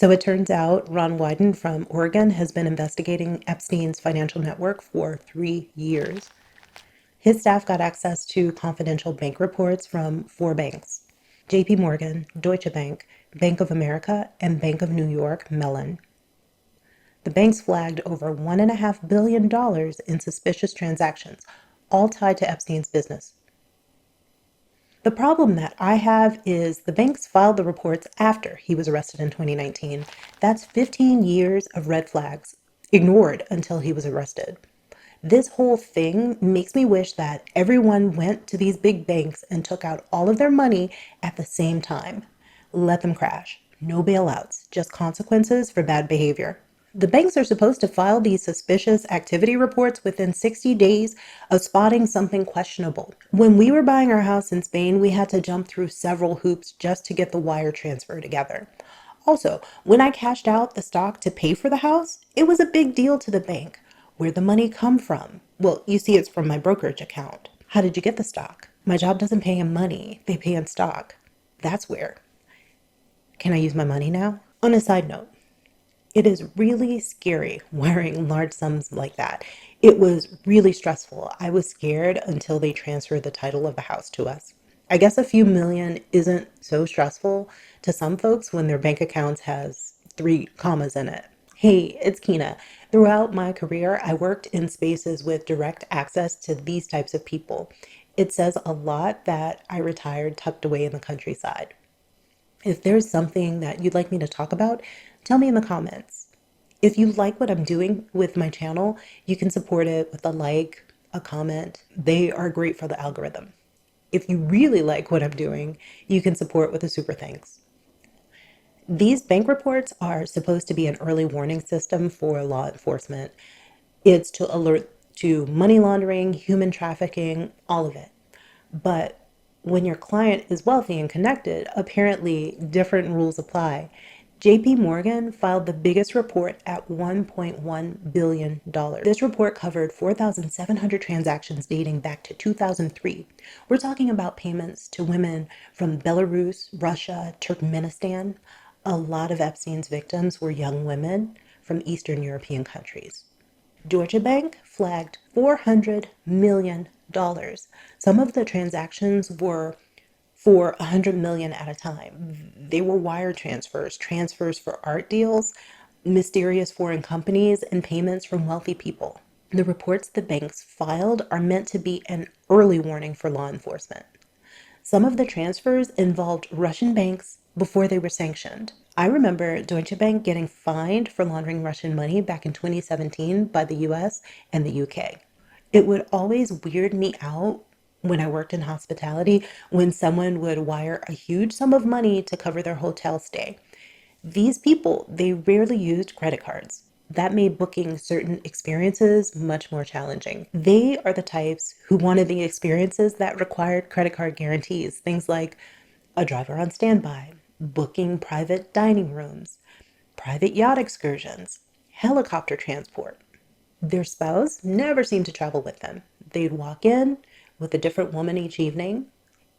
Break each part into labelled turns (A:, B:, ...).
A: So it turns out Ron Wyden from Oregon has been investigating Epstein's financial network for 3 years. His staff got access to confidential bank reports from four banks: JPMorgan, Deutsche Bank, Bank of America, and Bank of New York Mellon. The banks flagged over $1.5 billion in suspicious transactions, all tied to Epstein's business. The problem that I have is the banks filed the reports after he was arrested in 2019. That's 15 years of red flags ignored until he was arrested. This whole thing makes me wish that everyone went to these big banks and took out all of their money at the same time. Let them crash. No bailouts, just consequences for bad behavior. The banks are supposed to file these suspicious activity reports within 60 days of spotting something questionable. When we were buying our house in Spain, we had to jump through several hoops just to get the wire transfer together. Also, when I cashed out the stock to pay for the house, it was a big deal to the bank. Where'd the money come from? Well, you see, it's from my brokerage account. How did you get the stock? My job doesn't pay in money, they pay in stock. That's weird. Can I use my money now? On a side note, it is really scary wiring large sums like that. It was really stressful. I was scared until they transferred the title of the house to us. I guess a few million isn't so stressful to some folks when their bank accounts has three commas in it. Hey, it's Kina. Throughout my career, I worked in spaces with direct access to these types of people. It says a lot that I retired tucked away in the countryside. If there's something that you'd like me to talk about, tell me in the comments. If you like what I'm doing with my channel, you can support it with a like, a comment. They are great for the algorithm. If you really like what I'm doing, you can support with a super thanks. These bank reports are supposed to be an early warning system for law enforcement. It's to alert to money laundering, human trafficking, all of it. But when your client is wealthy and connected, apparently different rules apply. JP Morgan filed the biggest report at $1.1 billion. This report covered 4,700 transactions dating back to 2003. We're talking about payments to women from Belarus, Russia, Turkmenistan. A lot of Epstein's victims were young women from Eastern European countries. Deutsche Bank flagged $400 million. Some of the transactions were for 100 million at a time. They were wire transfers, transfers for art deals, mysterious foreign companies, and payments from wealthy people. The reports the banks filed are meant to be an early warning for law enforcement. Some of the transfers involved Russian banks before they were sanctioned. I remember Deutsche Bank getting fined for laundering Russian money back in 2017 by the US and the UK. It would always weird me out when I worked in hospitality when someone would wire a huge sum of money to cover their hotel stay. These people, they rarely used credit cards. That made booking certain experiences much more challenging. They are the types who wanted the experiences that required credit card guarantees, things like a driver on standby, booking private dining rooms, private yacht excursions, helicopter transport. Their spouse never seemed to travel with them. They'd walk in with a different woman each evening,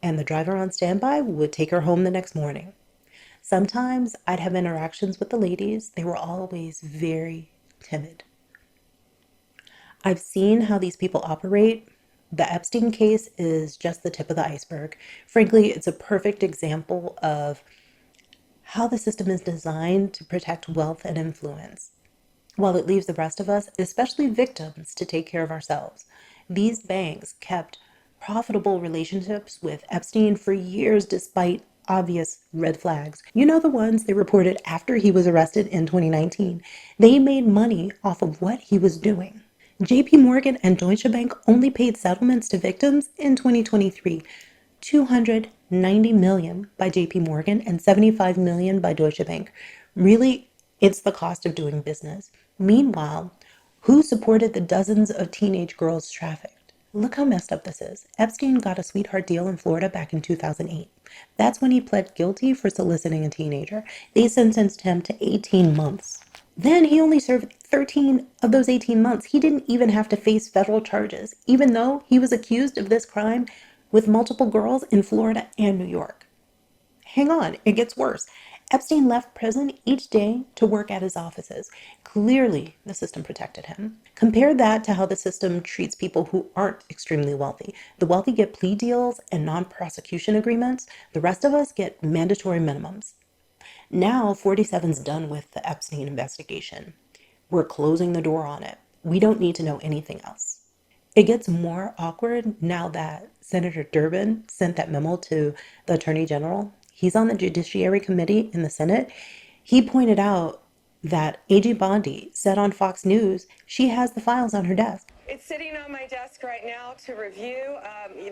A: and the driver on standby would take her home the next morning. Sometimes I'd have interactions with the ladies. They were always very timid. I've seen how these people operate. The Epstein case is just the tip of the iceberg. Frankly, it's a perfect example of how the system is designed to protect wealth and influence, while it leaves the rest of us, especially victims, to take care of ourselves. These banks kept profitable relationships with Epstein for years despite obvious red flags. You know, the ones they reported after he was arrested in 2019. They made money off of what he was doing. JP Morgan and Deutsche Bank only paid settlements to victims in 2023. 290 million by JP Morgan and 75 million by Deutsche Bank. Really, it's the cost of doing business. Meanwhile, who supported the dozens of teenage girls trafficked? Look how messed up this is. Epstein got a sweetheart deal in Florida back in 2008. That's when he pled guilty for soliciting a teenager. They sentenced him to 18 months. Then he only served 13 of those 18 months. He didn't even have to face federal charges, even though he was accused of this crime with multiple girls in Florida and New York. Hang on, it gets worse. Epstein left prison each day to work at his offices. Clearly, the system protected him. Compare that to how the system treats people who aren't extremely wealthy. The wealthy get plea deals and non-prosecution agreements. The rest of us get mandatory minimums. Now, 47's done with the Epstein investigation. We're closing the door on it. We don't need to know anything else. It gets more awkward now that Senator Durbin sent that memo to the Attorney General. He's on the Judiciary Committee in the Senate. He pointed out that AG Bondi said on Fox News she has the files on her desk.
B: It's sitting on my desk right now to review.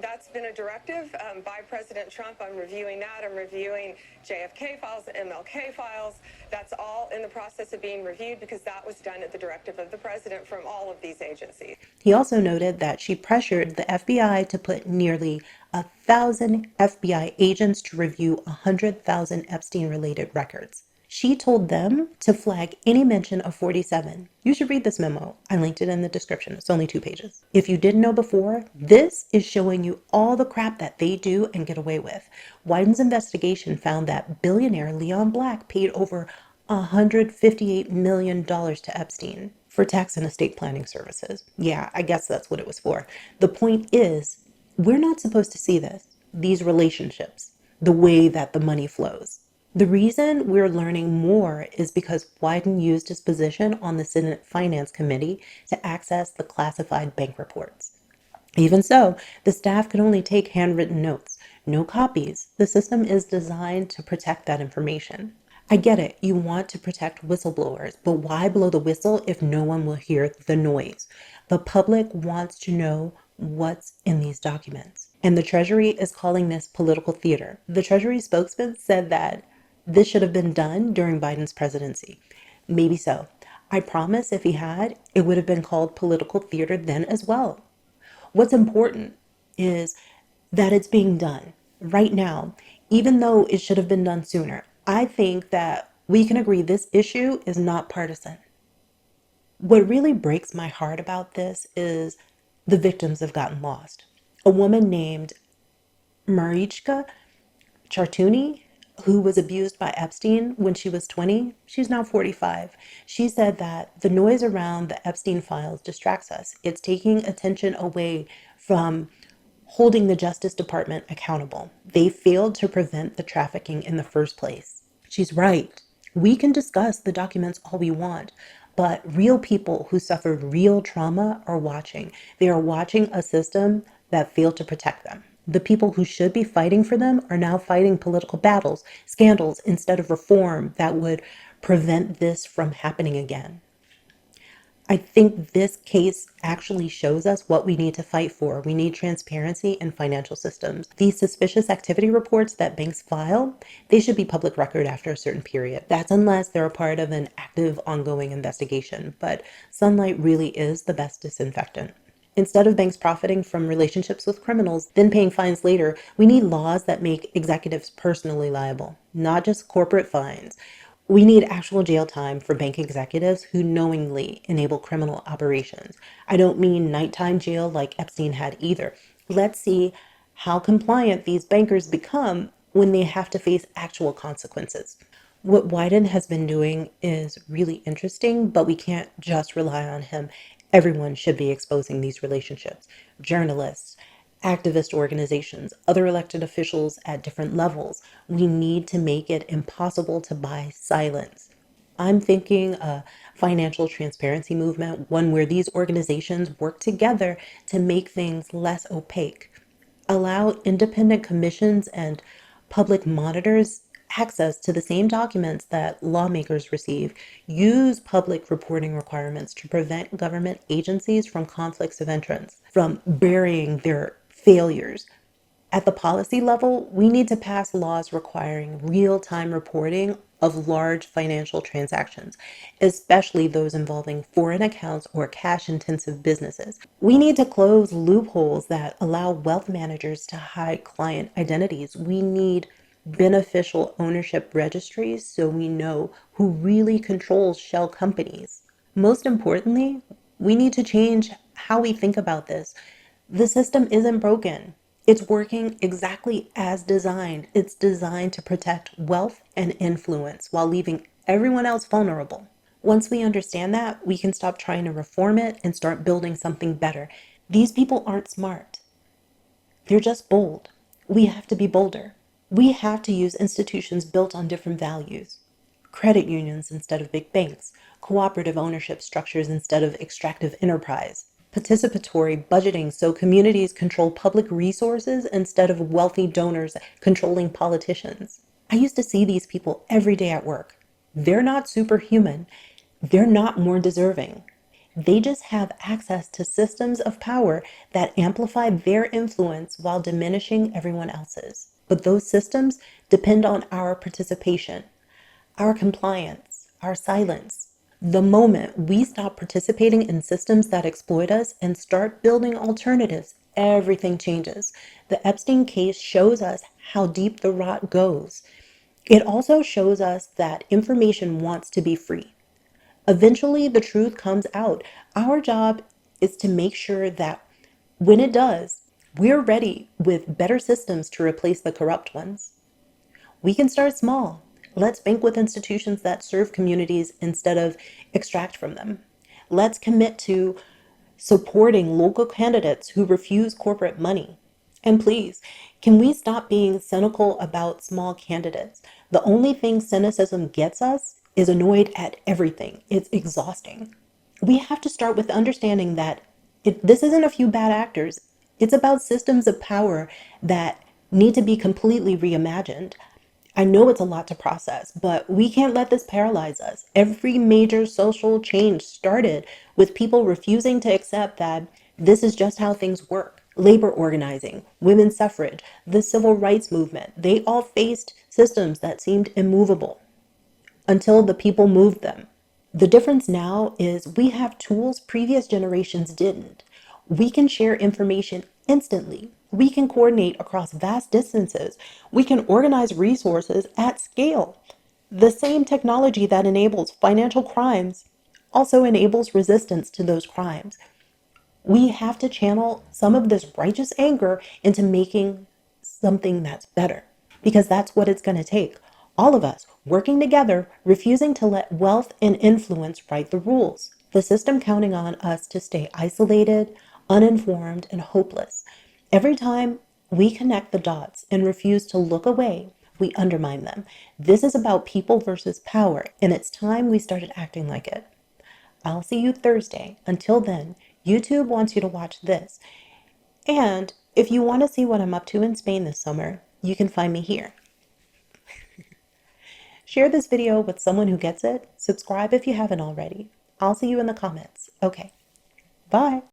B: That's been a directive by President Trump. I'm reviewing that. I'm reviewing JFK files, MLK files. That's all in the process of being reviewed because that was done at the directive of the president from all of these agencies.
A: He also noted that she pressured the FBI to put nearly 1,000 FBI agents to review 100,000 Epstein-related records. She told them to flag any mention of 47. You should read this memo. I linked it in the description. It's only 2 pages. If you didn't know before, this is showing you all the crap that they do and get away with. Wyden's investigation found that billionaire Leon Black paid over $158 million to Epstein for tax and estate planning services. Yeah, I guess that's what it was for. The point is, we're not supposed to see this, these relationships, the way that the money flows. The reason we're learning more is because Wyden used his position on the Senate Finance Committee to access the classified bank reports. Even so, the staff could only take handwritten notes, no copies. The system is designed to protect that information. I get it, you want to protect whistleblowers, but why blow the whistle if no one will hear the noise? The public wants to know what's in these documents. And the Treasury is calling this political theater. The Treasury spokesman said that this should have been done during Biden's presidency. Maybe so. I promise if he had, it would have been called political theater then as well. What's important is that it's being done right now, even though it should have been done sooner. I think that we can agree this issue is not partisan. What really breaks my heart about this is the victims have gotten lost. A woman named Marichka Chartuni, who was abused by Epstein when she was 20, she's now 45. She said that the noise around the Epstein files distracts us. It's taking attention away from holding the Justice Department accountable. They failed to prevent the trafficking in the first place. She's right. We can discuss the documents all we want, but real people who suffered real trauma are watching. They are watching a system that failed to protect them. The people who should be fighting for them are now fighting political battles, scandals, instead of reform that would prevent this from happening again. I think this case actually shows us what we need to fight for. We need transparency in financial systems. These suspicious activity reports that banks file, they should be public record after a certain period. That's unless they're a part of an active, ongoing investigation. But sunlight really is the best disinfectant. Instead of banks profiting from relationships with criminals, then paying fines later, we need laws that make executives personally liable, not just corporate fines. We need actual jail time for bank executives who knowingly enable criminal operations. I don't mean nighttime jail like Epstein had either. Let's see how compliant these bankers become when they have to face actual consequences. What Wyden has been doing is really interesting, but we can't just rely on him. Everyone should be exposing these relationships. Journalists, activist organizations, other elected officials at different levels. We need to make it impossible to buy silence. I'm thinking a financial transparency movement, one where these organizations work together to make things less opaque. Allow independent commissions and public monitors access to the same documents that lawmakers receive. Use public reporting requirements to prevent government agencies from conflicts of interest, from burying their failures. At the policy level, we need to pass laws requiring real-time reporting of large financial transactions, especially those involving foreign accounts or cash-intensive businesses. We need to close loopholes that allow wealth managers to hide client identities. We need beneficial ownership registries so we know who really controls shell companies. Most importantly, we need to change how we think about this. The system isn't broken. It's working exactly as designed. It's designed to protect wealth and influence while leaving everyone else vulnerable. Once we understand that, we can stop trying to reform it and start building something better. These people aren't smart. They're just bold. We have to be bolder. We have to use institutions built on different values. Credit unions instead of big banks, cooperative ownership structures instead of extractive enterprise, participatory budgeting so communities control public resources instead of wealthy donors controlling politicians. I used to see these people every day at work. They're not superhuman. They're not more deserving. They just have access to systems of power that amplify their influence while diminishing everyone else's. But those systems depend on our participation, our compliance, our silence. The moment we stop participating in systems that exploit us and start building alternatives, everything changes. The Epstein case shows us how deep the rot goes. It also shows us that information wants to be free. Eventually, the truth comes out. Our job is to make sure that when it does, we're ready with better systems to replace the corrupt ones. We can start small. Let's bank with institutions that serve communities instead of extract from them. Let's commit to supporting local candidates who refuse corporate money. And please, can we stop being cynical about small candidates? The only thing cynicism gets us is annoyed at everything. It's exhausting. We have to start with understanding that this isn't a few bad actors. It's about systems of power that need to be completely reimagined. I know it's a lot to process, but we can't let this paralyze us. Every major social change started with people refusing to accept that this is just how things work. Labor organizing, women's suffrage, the civil rights movement, they all faced systems that seemed immovable until the people moved them. The difference now is we have tools previous generations didn't. We can share information instantly. We can coordinate across vast distances. We can organize resources at scale. The same technology that enables financial crimes also enables resistance to those crimes. We have to channel some of this righteous anger into making something that's better, because that's what it's going to take. All of us working together, refusing to let wealth and influence write the rules. The system counting on us to stay isolated, uninformed, and hopeless. Every time we connect the dots and refuse to look away, we undermine them. This is about people versus power, and it's time we started acting like it. I'll see you Thursday. Until then, YouTube wants you to watch this. And if you want to see what I'm up to in Spain this summer, you can find me here. Share this video with someone who gets it. Subscribe if you haven't already. I'll see you in the comments. Okay, bye.